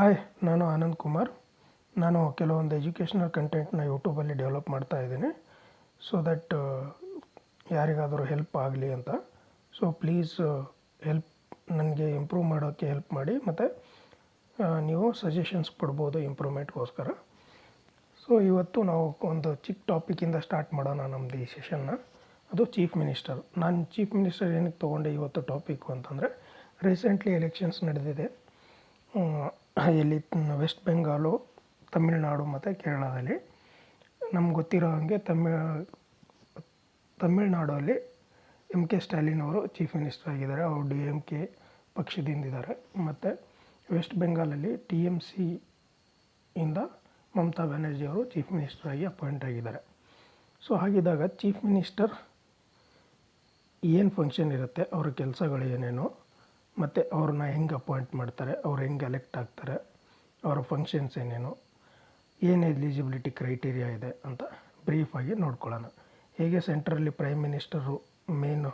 Hi, ನಾನು ಆನಂದ್ ಕುಮಾರ್. ನಾನು ಕೆಲವೊಂದು ಎಜುಕೇಷನಲ್ ಕಂಟೆಂಟ್ನ ಯೂಟ್ಯೂಬಲ್ಲಿ ಡೆವಲಪ್ ಮಾಡ್ತಾ ಇದ್ದೀನಿ. ಸೊ ದಟ್ ಯಾರಿಗಾದರೂ ಹೆಲ್ಪ್ ಆಗಲಿ ಅಂತ. ಸೊ ಪ್ಲೀಸ್ ಹೆಲ್ಪ್, ನನಗೆ ಇಂಪ್ರೂವ್ ಮಾಡೋಕ್ಕೆ ಹೆಲ್ಪ್ ಮಾಡಿ. ಮತ್ತು ನೀವು ಸಜೆಷನ್ಸ್ ಕೊಡ್ಬೋದು ಇಂಪ್ರೂವ್ಮೆಂಟ್ಗೋಸ್ಕರ. ಸೊ ಇವತ್ತು ನಾವು ಒಂದು ಚಿಕ್ಕ ಟಾಪಿಕಿಂದ ಸ್ಟಾರ್ಟ್ ಮಾಡೋಣ ನಮ್ಮದು ಈ ಸೆಷನ್ನ. ಅದು ಚೀಫ್ ಮಿನಿಸ್ಟರ್. ನಾನು ಚೀಫ್ ಮಿನಿಸ್ಟರ್ ಏನಕ್ಕೆ ತೊಗೊಂಡೆ ಇವತ್ತು ಟಾಪಿಕ್ಕು ಅಂತಂದರೆ, ರೀಸೆಂಟ್ಲಿ ಎಲೆಕ್ಷನ್ಸ್ ನಡೆದಿದೆ. ಇಲ್ಲಿ ವೆಸ್ಟ್ ಬೆಂಗಾಲು, ತಮಿಳುನಾಡು ಮತ್ತು ಕೇರಳದಲ್ಲಿ. ನಮ್ಗೆ ಗೊತ್ತಿರೋ ಹಾಗೆ ತಮಿಳುನಾಡಲ್ಲಿ ಕೆ ಸ್ಟಾಲಿನ್ ಅವರು ಚೀಫ್ ಮಿನಿಸ್ಟರ್ ಆಗಿದ್ದಾರೆ. ಅವರು DMK ಪಕ್ಷದಿಂದಿದ್ದಾರೆ. ಮತ್ತು ವೆಸ್ಟ್ ಬೆಂಗಾಲಲ್ಲಿ TMC ಇಂದ ಮಮತಾ ಬ್ಯಾನರ್ಜಿ ಅವರು ಚೀಫ್ ಮಿನಿಸ್ಟರ್ ಆಗಿ ಅಪಾಯಿಂಟ್ ಆಗಿದ್ದಾರೆ. ಸೊ ಹಾಗಿದ್ದಾಗ ಚೀಫ್ ಮಿನಿಸ್ಟರ್ ಏನು ಫಂಕ್ಷನ್ ಇರುತ್ತೆ, ಅವ್ರ ಕೆಲಸಗಳು ಏನೇನು, ಮತ್ತು ಅವ್ರನ್ನ ಹೆಂಗೆ ಅಪಾಯಿಂಟ್ ಮಾಡ್ತಾರೆ, ಅವ್ರು ಹೆಂಗೆ ಎಲೆಕ್ಟ್ ಆಗ್ತಾರೆ, ಅವರ ಫಂಕ್ಷನ್ಸ್ ಏನೇನು, ಏನು ಎಲಿಜಿಬಿಲಿಟಿ ಕ್ರೈಟೀರಿಯಾ ಇದೆ ಅಂತ ಬ್ರೀಫಾಗಿ ನೋಡ್ಕೊಳ್ಳೋಣ. ಹೇಗೆ ಸೆಂಟ್ರಲ್ಲಿ prime minister main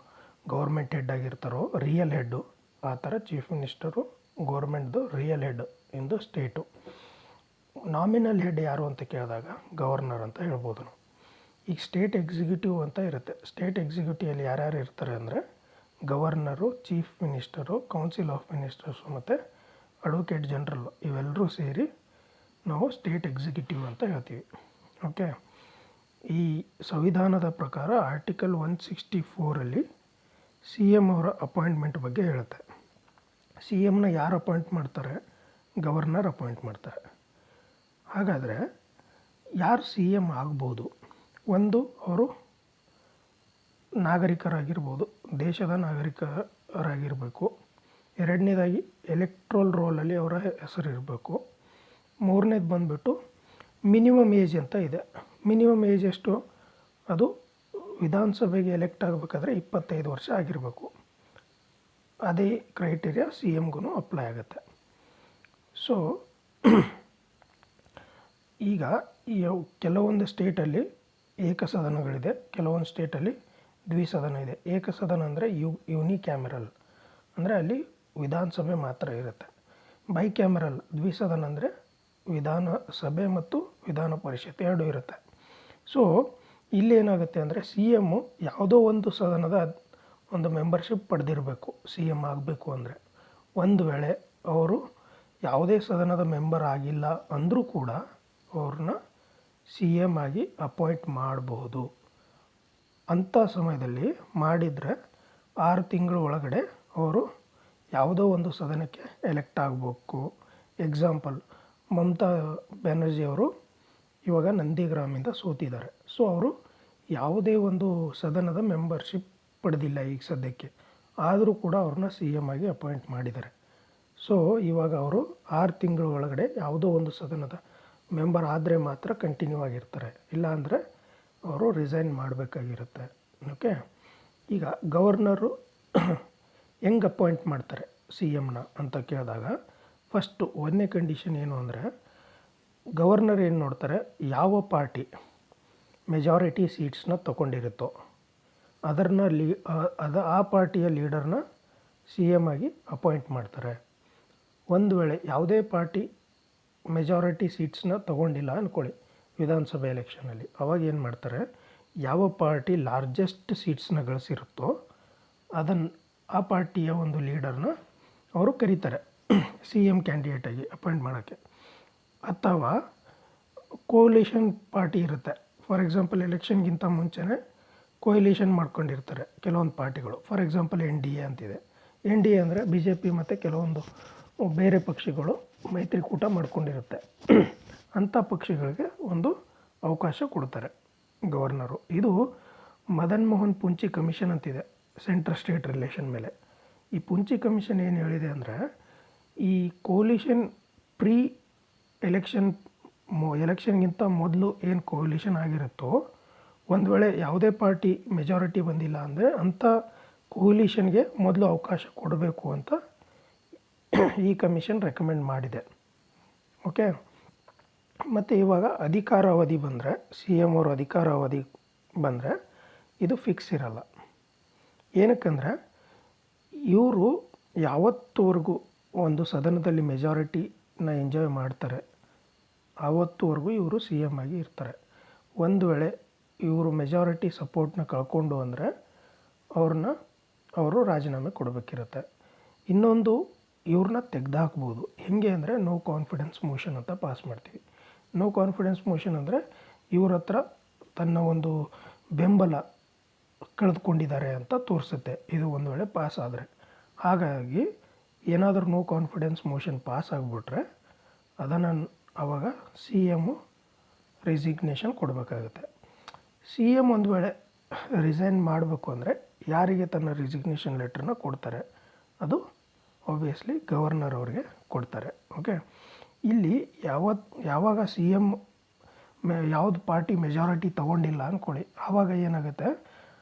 government head ಆಗಿರ್ತಾರೋ, ರಿಯಲ್ ಹೆಡ್ಡು, ಆ ಥರ ಚೀಫ್ ಮಿನಿಸ್ಟರು ಗೌರ್ಮೆಂಟ್ದು ರಿಯಲ್ ಹೆಡ್ ಇಂದು ಸ್ಟೇಟು. ನಾಮಿನಲ್ ಹೆಡ್ ಯಾರು ಅಂತ ಕೇಳಿದಾಗ ಗವರ್ನರ್ ಅಂತ ಹೇಳ್ಬೋದು ನಾವು. ಈಗ ಸ್ಟೇಟ್ ಎಕ್ಸಿಕ್ಯೂಟಿವ್ ಅಂತ ಇರುತ್ತೆ. ಸ್ಟೇಟ್ ಎಕ್ಸಿಕ್ಯೂಟಿವಲ್ಲಿ ಯಾರ್ಯಾರು ಇರ್ತಾರೆ ಅಂದರೆ governor, chief minister, council of ministers ಮತ್ತು ಅಡ್ವೊಕೇಟ್ ಜನರಲ್ಲು, ಇವೆಲ್ಲರೂ ಸೇರಿ ನಾವು ಸ್ಟೇಟ್ ಎಕ್ಸಿಕ್ಯೂಟಿವ್ ಅಂತ ಹೇಳ್ತೀವಿ. ಓಕೆ. ಈ ಸಂವಿಧಾನದ ಪ್ರಕಾರ ಆರ್ಟಿಕಲ್ 164 CM ಅವರ ಅಪಾಯಿಂಟ್ಮೆಂಟ್ ಬಗ್ಗೆ ಹೇಳುತ್ತೆ. CMನ ಯಾರು ಅಪಾಯಿಂಟ್ ಮಾಡ್ತಾರೆ? ಗವರ್ನರ್ ಅಪಾಯಿಂಟ್ ಮಾಡ್ತಾರೆ. ಹಾಗಾದರೆ ಯಾರು CM ಆಗ್ಬೋದು? ಒಂದು, ಅವರು ನಾಗರಿಕರಾಗಿರ್ಬೋದು, ದೇಶದ ನಾಗರಿಕರಾಗಿರಬೇಕು. ಎರಡನೇದಾಗಿ ಎಲೆಕ್ಟ್ರೋಲ್ ರೋಲಲ್ಲಿ ಅವರ ಹೆಸರು ಇರಬೇಕು. ಮೂರನೇದು ಬಂದುಬಿಟ್ಟು ಮಿನಿಮಮ್ ಏಜ್ ಅಂತ ಇದೆ. ಮಿನಿಮಮ್ ಏಜ್ ಎಷ್ಟು? ಅದು ವಿಧಾನಸಭೆಗೆ ಎಲೆಕ್ಟ್ ಆಗಬೇಕಾದ್ರೆ 25 ವರ್ಷ ಆಗಿರಬೇಕು. ಅದೇ ಕ್ರೈಟೀರಿಯಾ CMಗೂ ಅಪ್ಲೈ ಆಗುತ್ತೆ. ಸೊ ಈಗ ಕೆಲವೊಂದು ಸ್ಟೇಟಲ್ಲಿ ಏಕಸದನಗಳಿದೆ, ಕೆಲವೊಂದು ಸ್ಟೇಟಲ್ಲಿ ದ್ವಿಸದನ ಇದೆ. ಏಕಸದನ ಅಂದರೆ ಯೂನಿಕ್ಯಾಮರಲ್, ಅಂದರೆ ಅಲ್ಲಿ ವಿಧಾನಸಭೆ ಮಾತ್ರ ಇರುತ್ತೆ. ಬೈಕ್ಯಾಮರಲ್, ದ್ವಿಸದನ ಅಂದರೆ ವಿಧಾನಸಭೆ ಮತ್ತು ವಿಧಾನ ಪರಿಷತ್ ಎರಡೂ ಇರುತ್ತೆ. ಸೊ ಇಲ್ಲೇನಾಗುತ್ತೆ ಅಂದರೆ CM ಯಾವುದೋ ಒಂದು ಸದನದ ಒಂದು ಮೆಂಬರ್ಶಿಪ್ ಪಡೆದಿರಬೇಕು CM ಆಗಬೇಕು ಅಂದರೆ. ಒಂದು ವೇಳೆ ಅವರು ಯಾವುದೇ ಸದನದ ಮೆಂಬರ್ ಆಗಿಲ್ಲ ಅಂದರೂ ಕೂಡ ಅವ್ರನ್ನ CM ಆಗಿ ಅಪಾಯಿಂಟ್ ಮಾಡಬಹುದು. ಅಂಥ ಸಮಯದಲ್ಲಿ ಮಾಡಿದರೆ 6 ತಿಂಗಳ ಒಳಗಡೆ ಅವರು ಯಾವುದೋ ಒಂದು ಸದನಕ್ಕೆ ಎಲೆಕ್ಟ್ ಆಗಬೇಕು. ಎಕ್ಸಾಂಪಲ್, ಮಮತಾ ಬ್ಯಾನರ್ಜಿ ಅವರು ಇವಾಗ ನಂದಿಗ್ರಾಮಿಂದ ಸೋತಿದ್ದಾರೆ. ಸೊ ಅವರು ಯಾವುದೇ ಒಂದು ಸದನದ ಮೆಂಬರ್ಶಿಪ್ ಪಡೆದಿಲ್ಲ ಈಗ ಸದ್ಯಕ್ಕೆ, ಆದರೂ ಕೂಡ ಅವ್ರನ್ನ CM ಆಗಿ ಅಪಾಯಿಂಟ್ ಮಾಡಿದ್ದಾರೆ. ಸೊ ಇವಾಗ ಅವರು 6 ತಿಂಗಳ ಒಳಗಡೆ ಯಾವುದೋ ಒಂದು ಸದನದ ಮೆಂಬರ್ ಆದರೆ ಮಾತ್ರ ಕಂಟಿನ್ಯೂ ಆಗಿರ್ತಾರೆ, ಇಲ್ಲ ಅಂದರೆ ಅವರು ರಿಸೈನ್ ಮಾಡಬೇಕಾಗಿರುತ್ತೆ. ಓಕೆ. ಈಗ ಗವರ್ನರು ಹೆಂಗೆ ಅಪಾಯಿಂಟ್ ಮಾಡ್ತಾರೆ CMನ ಅಂತ ಕೇಳಿದಾಗ, ಫಸ್ಟು ಒಂದನೇ ಕಂಡೀಷನ್ ಏನು ಅಂದರೆ, ಗವರ್ನರ್ ಏನು ನೋಡ್ತಾರೆ, ಯಾವ ಪಾರ್ಟಿ ಮೆಜಾರಿಟಿ ಸೀಟ್ಸ್ನ ತೊಗೊಂಡಿರುತ್ತೋ ಆ ಪಾರ್ಟಿಯ ಲೀಡರ್ನ CM ಆಗಿ ಅಪಾಯಿಂಟ್ ಮಾಡ್ತಾರೆ. ಒಂದು ವೇಳೆ ಯಾವುದೇ ಪಾರ್ಟಿ ಮೆಜಾರಿಟಿ ಸೀಟ್ಸ್ನ ತೊಗೊಂಡಿಲ್ಲ ಅಂದ್ಕೊಳ್ಳಿ ವಿಧಾನಸಭೆ ಎಲೆಕ್ಷನಲ್ಲಿ, ಅವಾಗ ಏನು ಮಾಡ್ತಾರೆ, ಯಾವ ಪಾರ್ಟಿ ಲಾರ್ಜೆಸ್ಟ್ ಸೀಟ್ಸ್ನ ಗಳಿಸಿರುತ್ತೋ ಆ ಪಾರ್ಟಿಯ ಒಂದು ಲೀಡರ್ನ ಅವರು ಕರೀತಾರೆ CM ಕ್ಯಾಂಡಿಡೇಟಾಗಿ ಅಪಾಯಿಂಟ್ ಮಾಡೋಕ್ಕೆ. ಅಥವಾ ಕೋಲಿಷನ್ ಪಾರ್ಟಿ ಇರುತ್ತೆ. ಫಾರ್ ಎಕ್ಸಾಂಪಲ್, ಎಲೆಕ್ಷನ್ಗಿಂತ ಮುಂಚೆನೇ ಕೋಲಿಷನ್ ಮಾಡ್ಕೊಂಡಿರ್ತಾರೆ ಕೆಲವೊಂದು ಪಾರ್ಟಿಗಳು. ಫಾರ್ ಎಕ್ಸಾಂಪಲ್ NDA ಅಂತಿದೆ. NDA ಅಂದರೆ BJP ಮತ್ತು ಕೆಲವೊಂದು ಬೇರೆ ಪಕ್ಷಗಳು ಮೈತ್ರಿಕೂಟ ಮಾಡ್ಕೊಂಡಿರುತ್ತೆ. ಅಂಥ ಪಕ್ಷಗಳಿಗೆ ಒಂದು ಅವಕಾಶ ಕೊಡ್ತಾರೆ ಗವರ್ನರು. ಇದು ಮದನ್ ಮೋಹನ್ ಪುಂಚಿ ಕಮಿಷನ್ ಅಂತಿದೆ ಸೆಂಟ್ರಲ್ ಸ್ಟೇಟ್ ರಿಲೇಷನ್ ಮೇಲೆ. ಈ ಪುಂಚಿ ಕಮಿಷನ್ ಏನು ಹೇಳಿದೆ ಅಂದರೆ, ಈ ಕೋಲಿಷನ್ ಪ್ರೀ ಎಲೆಕ್ಷನ್ಗಿಂತ ಮೊದಲು ಏನು ಕೋಲಿಷನ್ ಆಗಿರುತ್ತೋ, ಒಂದು ವೇಳೆ ಯಾವುದೇ ಪಾರ್ಟಿ ಮೆಜಾರಿಟಿ ಬಂದಿಲ್ಲ ಅಂದರೆ ಅಂಥ ಕೋಲಿಷನ್ಗೆ ಮೊದಲು ಅವಕಾಶ ಕೊಡಬೇಕು ಅಂತ ಈ ಕಮಿಷನ್ ರೆಕಮೆಂಡ್ ಮಾಡಿದೆ. ಓಕೆ. ಮತ್ತು ಇವಾಗ ಅಧಿಕಾರಾವಧಿ ಬಂದರೆ, CM ಅವರು ಅಧಿಕಾರಾವಧಿ ಬಂದರೆ ಇದು ಫಿಕ್ಸ್ ಇರಲ್ಲ. ಏನಕ್ಕಂದರೆ ಇವರು ಯಾವತ್ತುವರೆಗೂ ಒಂದು ಸದನದಲ್ಲಿ ಮೆಜಾರಿಟಿ ಎಂಜಾಯ್ ಮಾಡ್ತಾರೆ ಆವತ್ತುವರೆಗೂ ಇವರು ಸಿ ಎಮ್ ಆಗಿ ಇರ್ತಾರೆ. ಒಂದು ವೇಳೆ ಇವರು ಮೆಜಾರಿಟಿ ಸಪೋರ್ಟ್ನ ಕಳ್ಕೊಂಡು ಅಂದರೆ ಅವರು ರಾಜೀನಾಮೆ ಕೊಡಬೇಕಿರುತ್ತೆ. ಇನ್ನೊಂದು ಇವ್ರನ್ನ ತೆಗೆದುಹಾಕ್ಬೋದು. ಹೇಗೆ ಅಂದರೆ ನೋ ಕಾನ್ಫಿಡೆನ್ಸ್ ಮೋಷನ್ ಅಂತ ಪಾಸ್ ಮಾಡ್ತೀವಿ. ನೋ ಕಾನ್ಫಿಡೆನ್ಸ್ ಮೋಷನ್ ಅಂದರೆ ಇವ್ರ ಹತ್ರ ತನ್ನ ಒಂದು ಬೆಂಬಲ ಕಳೆದುಕೊಂಡಿದ್ದಾರೆ ಅಂತ ತೋರಿಸುತ್ತೆ ಇದು ಒಂದು ವೇಳೆ ಪಾಸ್ ಆದರೆ. ಹಾಗಾಗಿ ಏನಾದರೂ ನೋ ಕಾನ್ಫಿಡೆನ್ಸ್ ಮೋಷನ್ ಪಾಸ್ ಆಗಿಬಿಟ್ರೆ ಅದನ್ನು ಆವಾಗ ಸಿ ಎಮ್ಮು ರೆಸಿಗ್ನೇಷನ್ ಕೊಡಬೇಕಾಗುತ್ತೆ. ಸಿ ಎಮ್ ಒಂದು ವೇಳೆ ರಿಸೈನ್ ಮಾಡಬೇಕು ಅಂದರೆ ಯಾರಿಗೆ ತನ್ನ ರಿಸಿಗ್ನೇಷನ್ ಲೆಟ್ರನ್ನ ಕೊಡ್ತಾರೆ? ಅದು ಆಬ್ವಿಯಸ್ಲಿ ಗವರ್ನರ್ ಅವ್ರಿಗೆ ಕೊಡ್ತಾರೆ. ಓಕೆ, ಇಲ್ಲಿ ಯಾವಾಗ ಸಿ ಎಮ್ ಯಾವುದು ಪಾರ್ಟಿ ಮೆಜಾರಿಟಿ ತೊಗೊಂಡಿಲ್ಲ ಅಂದ್ಕೊಳ್ಳಿ, ಆವಾಗ ಏನಾಗುತ್ತೆ,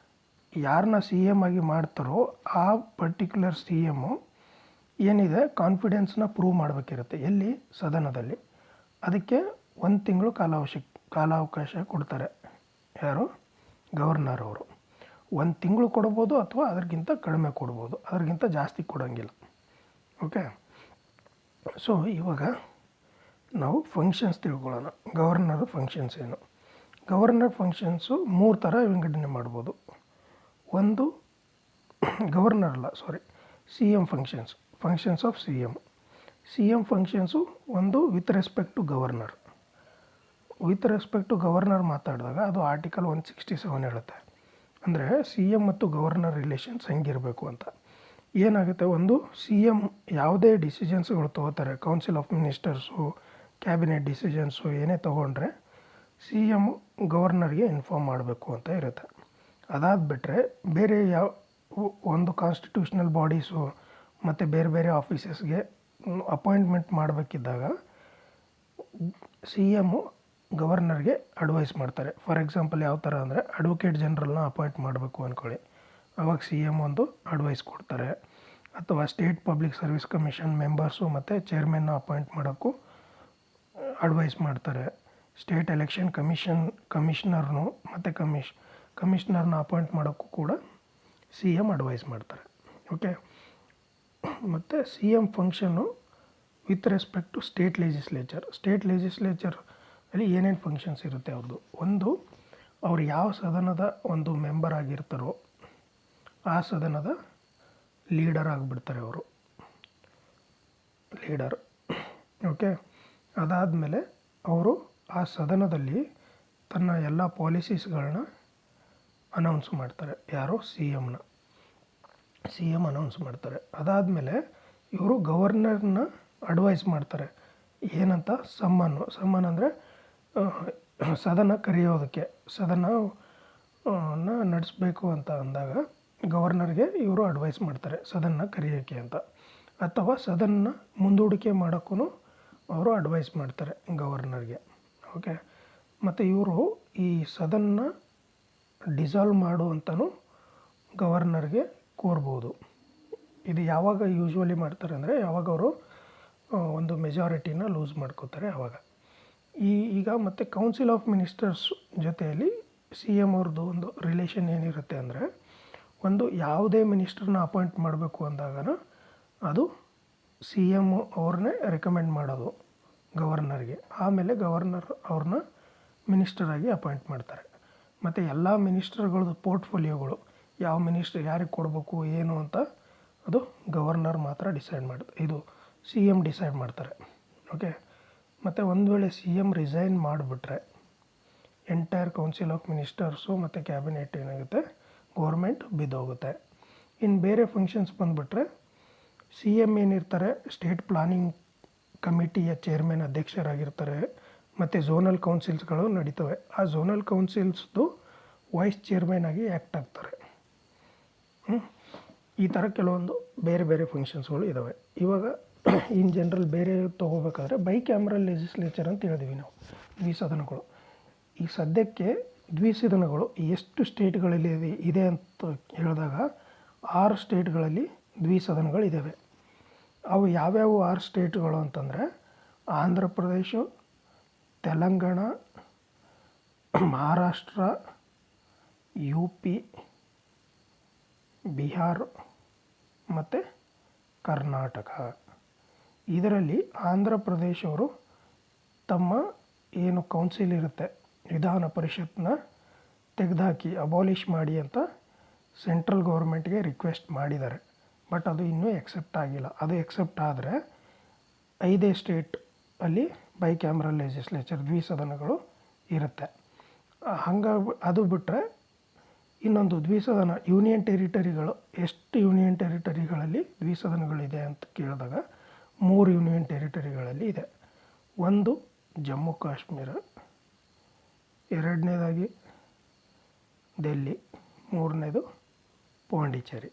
ಯಾರನ್ನ ಸಿ ಎಮ್ ಆಗಿ ಮಾಡ್ತಾರೋ ಆ ಪರ್ಟಿಕ್ಯುಲರ್ ಸಿ ಎಮ್ಮು ಏನಿದೆ ಕಾನ್ಫಿಡೆನ್ಸ್ನ ಪ್ರೂವ್ ಮಾಡಬೇಕಿರುತ್ತೆ. ಎಲ್ಲಿ? ಸದನದಲ್ಲಿ. ಅದಕ್ಕೆ 1 ತಿಂಗಳು ಕಾಲಾವಕಾಶ ಕೊಡ್ತಾರೆ. ಯಾರು? ಗವರ್ನರ್ ಅವರು 1 ತಿಂಗಳು ಕೊಡ್ಬೋದು ಅಥವಾ ಅದಕ್ಕಿಂತ ಕಡಿಮೆ ಕೊಡ್ಬೋದು, ಅದಕ್ಕಿಂತ ಜಾಸ್ತಿ ಕೊಡೋಂಗಿಲ್ಲ. ಓಕೆ, ಸೊ ಇವಾಗ ನಾವು ಫಂಕ್ಷನ್ಸ್ ತಿಳ್ಕೊಳ್ಳೋಣ. ಗವರ್ನರ್ ಫಂಕ್ಷನ್ಸ್ ಏನು? ಗವರ್ನರ್ ಫಂಕ್ಷನ್ಸು 3 ಥರ ವಿಂಗಡಣೆ ಮಾಡ್ಬೋದು. ಒಂದು C M functions of C M. C M functions ಒಂದು ವಿತ್ ರೆಸ್ಪೆಕ್ಟ್ ಟು ಗವರ್ನರ್. ಮಾತಾಡಿದಾಗ ಅದು ಆರ್ಟಿಕಲ್ 167 ಹೇಳುತ್ತೆ. ಅಂದರೆ ಸಿ ಎಮ್ ಮತ್ತು ಗವರ್ನರ್ ರಿಲೇಷನ್ಸ್ ಹೆಂಗಿರಬೇಕು ಅಂತ. ಏನಾಗುತ್ತೆ, ಒಂದು ಸಿ ಎಮ್ ಯಾವುದೇ ಡಿಸಿಷನ್ಸ್ಗಳು ತೊಗೋತಾರೆ, council of ministers, cabinet decisions ಏನೇ ತೊಗೊಂಡ್ರೆ ಸಿ ಎಮ್ ಗವರ್ನರ್ಗೆ ಇನ್ಫಾರ್ಮ್ ಮಾಡಬೇಕು ಅಂತ ಇರುತ್ತೆ. ಅದಾದ್ಬಿಟ್ರೆ ಬೇರೆ ಒಂದು ಕಾನ್ಸ್ಟಿಟ್ಯೂಷನಲ್ ಬಾಡೀಸು ಮತ್ತು ಬೇರೆ ಆಫೀಸಸ್ಗೆ ಅಪಾಯಿಂಟ್ಮೆಂಟ್ ಮಾಡಬೇಕಿದ್ದಾಗ ಸಿ ಎಮ್ಮು ಗವರ್ನರ್ಗೆ ಅಡ್ವೈಸ್ ಮಾಡ್ತಾರೆ. ಫಾರ್ ಎಕ್ಸಾಂಪಲ್ ಯಾವ ಥರ ಅಂದರೆ ಅಡ್ವೊಕೇಟ್ ಜನರಲ್ನ ಅಪಾಯಿಂಟ್ ಮಾಡಬೇಕು ಅಂದ್ಕೊಳ್ಳಿ, ಆವಾಗ ಸಿ ಎಮ್ ಒಂದು ಅಡ್ವೈಸ್ ಕೊಡ್ತಾರೆ. ಅಥವಾ state public service commission members ಮತ್ತು ಚೇರ್ಮನ್ನ ಅಪಾಯಿಂಟ್ ಮಾಡೋಕ್ಕೂ ಅಡ್ವೈಸ್ ಮಾಡ್ತಾರೆ. ಸ್ಟೇಟ್ ಎಲೆಕ್ಷನ್ ಕಮಿಷನರ್ನು ಮತ್ತು ಕಮಿಷನರ್ನ ಅಪಾಯಿಂಟ್ ಮಾಡೋಕ್ಕೂ ಕೂಡ ಸಿ ಎಮ್ ಅಡ್ವೈಸ್ ಮಾಡ್ತಾರೆ. ಓಕೆ, ಮತ್ತು C M function with respect to state legislature ಅಲ್ಲಿ ಏನೇನು ಫಂಕ್ಷನ್ಸ್ ಇರುತ್ತೆ ಅವ್ರದ್ದು. ಒಂದು, ಅವ್ರು ಯಾವ ಸದನದ ಒಂದು ಮೆಂಬರ್ ಆಗಿರ್ತಾರೋ ಆ ಸದನದ ಲೀಡರ್ ಆಗಿಬಿಡ್ತಾರೆ ಅವರು. ಓಕೆ, ಅದಾದಮೇಲೆ ಅವರು ಆ ಸದನದಲ್ಲಿ ತನ್ನ ಎಲ್ಲ ಪಾಲಿಸೀಸ್ಗಳನ್ನ ಅನೌನ್ಸ್ ಮಾಡ್ತಾರೆ. ಯಾರು? ಸಿ ಎಮ್ ಅನೌನ್ಸ್ ಮಾಡ್ತಾರೆ. ಅದಾದಮೇಲೆ ಇವರು ಗವರ್ನರ್ನ ಅಡ್ವೈಸ್ ಮಾಡ್ತಾರೆ. ಏನಂತ? ಸಮ್ಮನ್ ಅಂದರೆ ಸದನ ಕರೆಯೋದಕ್ಕೆ, ಸದನ ನಡೆಸಬೇಕು ಅಂತ ಅಂದಾಗ ಗವರ್ನರ್ಗೆ ಇವರು ಅಡ್ವೈಸ್ ಮಾಡ್ತಾರೆ ಸದನ ಕರೆಯೋಕ್ಕೆ ಅಂತ. ಅಥವಾ ಸದನ ಮುಂದೂಡಿಕೆ ಮಾಡೋಕ್ಕೂ ಅವರು ಅಡ್ವೈಸ್ ಮಾಡ್ತಾರೆ ಗವರ್ನರ್ಗೆ. ಓಕೆ, ಮತ್ತು ಇವರು ಈ ಸದನ ಡಿಸಾಲ್ವ್ ಮಾಡು ಅಂತಲೂ ಗವರ್ನರ್ಗೆ ಕೋರ್ಬೋದು. ಇದು ಯಾವಾಗ ಯೂಶ್ವಲಿ ಮಾಡ್ತಾರೆ ಅಂದರೆ ಯಾವಾಗ ಅವರು ಒಂದು ಮೆಜಾರಿಟಿನ ಲೂಸ್ ಮಾಡ್ಕೋತಾರೆ ಆವಾಗ. ಈಗ ಮತ್ತು ಕೌನ್ಸಿಲ್ ಆಫ್ ಮಿನಿಸ್ಟರ್ಸ್ ಜೊತೆಯಲ್ಲಿ ಸಿ ಎಮ್ ಅವ್ರದ್ದು ಒಂದು ರಿಲೇಷನ್ ಏನಿರುತ್ತೆ ಅಂದರೆ, ಒಂದು ಯಾವುದೇ ಮಿನಿಸ್ಟರ್ನ ಅಪಾಯಿಂಟ್ ಮಾಡಬೇಕು ಅಂದಾಗ ಅದು ಸಿ ಎಮ್ ಅವ್ರನ್ನೇ ರೆಕಮೆಂಡ್ ಮಾಡೋದು ಗವರ್ನರ್ಗೆ. ಆಮೇಲೆ ಗವರ್ನರ್ ಅವ್ರನ್ನ ಮಿನಿಸ್ಟರಾಗಿ ಅಪಾಯಿಂಟ್ ಮಾಡ್ತಾರೆ. ಮತ್ತು ಎಲ್ಲ ಮಿನಿಸ್ಟರ್ಗಳದ್ದು ಪೋರ್ಟ್ಫೋಲಿಯೋಗಳು ಯಾವ ಮಿನಿಸ್ಟರ್ ಯಾರಿಗೆ ಕೊಡಬೇಕು ಏನು ಅಂತ ಅದು ಗವರ್ನರ್ ಮಾತ್ರ ಇದು ಸಿ ಎಮ್ ಡಿಸೈಡ್ ಮಾಡ್ತಾರೆ. ಓಕೆ, ಮತ್ತು ಒಂದು ವೇಳೆ ಸಿ ಎಮ್ ರಿಸೈನ್ ಮಾಡಿಬಿಟ್ರೆ ಎಂಟೈರ್ ಕೌನ್ಸಿಲ್ ಆಫ್ ಮಿನಿಸ್ಟರ್ಸು ಮತ್ತು ಕ್ಯಾಬಿನೆಟ್ ಏನಾಗುತ್ತೆ, ಗೌರ್ಮೆಂಟ್ ಬಿದ್ದೋಗುತ್ತೆ. ಇನ್ನು ಬೇರೆ ಫಂಕ್ಷನ್ಸ್ ಬಂದುಬಿಟ್ರೆ ಸಿ ಎಮ್ ಏನಿರ್ತಾರೆ, ಸ್ಟೇಟ್ ಪ್ಲಾನಿಂಗ್ ಕಮಿಟಿಯ ಚೇರ್ಮನ್ ಅಧ್ಯಕ್ಷರಾಗಿರ್ತಾರೆ. ಮತ್ತು ಝೋನಲ್ ಕೌನ್ಸಿಲ್ಸ್ಗಳು ನಡೀತವೆ. ಆ ಝೋನಲ್ ಕೌನ್ಸಿಲ್ಸ್ದು ವೈಸ್ ಚೇರ್ಮನ್ ಆಗಿ ಆ್ಯಕ್ಟ್ ಆಗ್ತಾರೆ. ಈ ಥರ ಕೆಲವೊಂದು ಬೇರೆ ಫಂಕ್ಷನ್ಸ್ಗಳು ಇದ್ದಾವೆ. ಇವಾಗ ಇನ್ ಜನರಲ್ ಬೇರೆ ತೊಗೋಬೇಕಾದ್ರೆ ಬೈ ಕ್ಯಾಮ್ರಲ್ ಲೆಜಿಸ್ಲೇಚರ್ ಅಂತ ಹೇಳಿದ್ವಿ ನಾವು, ದ್ವಿಸದನಗಳು. ಈ ಸದ್ಯಕ್ಕೆ ದ್ವಿಸದನಗಳು ಎಷ್ಟು ಸ್ಟೇಟ್ಗಳಲ್ಲಿ ಇದೆ ಅಂತ ಹೇಳಿದಾಗ 6 ಸ್ಟೇಟ್ಗಳಲ್ಲಿ ದ್ವಿಸದನಗಳಿದ್ದಾವೆ. ಅವು ಯಾವ್ಯಾವ 6 ಸ್ಟೇಟ್ಗಳು ಅಂತಂದರೆ ಆಂಧ್ರ ಪ್ರದೇಶ, ತೆಲಂಗಾಣ, ಮಹಾರಾಷ್ಟ್ರ, ಯು ಪಿ, ಬಿಹಾರ್ ಮತ್ತು ಕರ್ನಾಟಕ. ಇದರಲ್ಲಿ ಆಂಧ್ರ ಪ್ರದೇಶವರು ತಮ್ಮ ಏನು ಕೌನ್ಸಿಲ್ ಇರುತ್ತೆ ವಿಧಾನ ಪರಿಷತ್ನ ತೆಗೆದುಹಾಕಿ ಅಬಾಲಿಷ್ ಮಾಡಿ ಅಂತ ಸೆಂಟ್ರಲ್ ಗೌರ್ಮೆಂಟ್ಗೆ ರಿಕ್ವೆಸ್ಟ್ ಮಾಡಿದ್ದಾರೆ. ಬಟ್ ಅದು ಇನ್ನೂ ಎಕ್ಸೆಪ್ಟ್ ಆಗಿಲ್ಲ. ಅದು ಎಕ್ಸೆಪ್ಟ್ ಆದರೆ 5 ಸ್ಟೇಟ್ ಅಲ್ಲಿ ಬೈಕ್ಯಾಮ್ರಲ್ ಲೆಜಿಸ್ಲೇಚರ್ ದ್ವಿಸದನಗಳು ಇರುತ್ತೆ. ಹಂಗಾಗಿ ಅದು ಬಿಟ್ಟರೆ ಇನ್ನೊಂದು ದ್ವಿಸದನ ಯೂನಿಯನ್ ಟೆರಿಟರಿಗಳು, ಎಷ್ಟು ಯೂನಿಯನ್ ಟೆರಿಟರಿಗಳಲ್ಲಿ ದ್ವಿಸದನಗಳಿದೆ ಅಂತ ಕೇಳಿದಾಗ 3 ಯೂನಿಯನ್ ಟೆರಿಟರಿಗಳಲ್ಲಿ ಇದೆ. ಒಂದು ಜಮ್ಮು ಕಾಶ್ಮೀರ, ಎರಡನೇದಾಗಿ ಡೆಲ್ಲಿ, ಮೂರನೇದು ಪಾಂಡಿಚೇರಿ.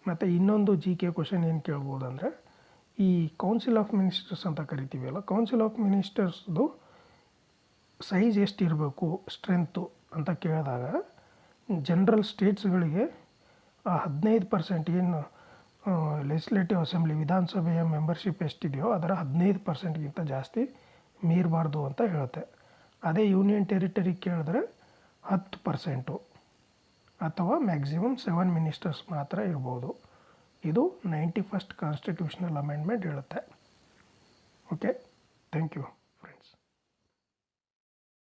ಮತ್ತು ಇನ್ನೊಂದು GK ಕ್ವಶನ್ ಏನು ಕೇಳ್ಬೋದು ಅಂದರೆ, ಈ ಕೌನ್ಸಿಲ್ ಆಫ್ ಮಿನಿಸ್ಟರ್ಸ್ ಅಂತ ಕರಿತೀವಲ್ಲ, ಕೌನ್ಸಿಲ್ ಆಫ್ ಮಿನಿಸ್ಟರ್ಸ್ದು ಸೈಜ್ ಎಷ್ಟಿರಬೇಕು, ಸ್ಟ್ರೆಂತು ಅಂತ ಕೇಳಿದಾಗ ಜನರಲ್ ಸ್ಟೇಟ್ಸ್ಗಳಿಗೆ 15% ಏನು ಲೆಜಿಸ್ಲೇಟಿವ್ ಅಸೆಂಬ್ಲಿ ವಿಧಾನಸಭೆಯ ಮೆಂಬರ್ಶಿಪ್ ಎಷ್ಟಿದೆಯೋ ಅದರ 15%ಗಿಂತ ಜಾಸ್ತಿ ಮೀರಬಾರ್ದು ಅಂತ ಹೇಳುತ್ತೆ. ಅದೇ ಯೂನಿಯನ್ ಟೆರಿಟರಿ ಕೇಳಿದ್ರೆ 10% ಅಥವಾ ಮ್ಯಾಕ್ಸಿಮಮ್ 7 ಮಿನಿಸ್ಟರ್ಸ್ ಮಾತ್ರ ಇರ್ಬೋದು. ಇದು 91st ಕಾನ್ಸ್ಟಿಟ್ಯೂಷನಲ್ ಅಮೆಂಡ್ಮೆಂಟ್ ಹೇಳುತ್ತೆ. Okay, thank you.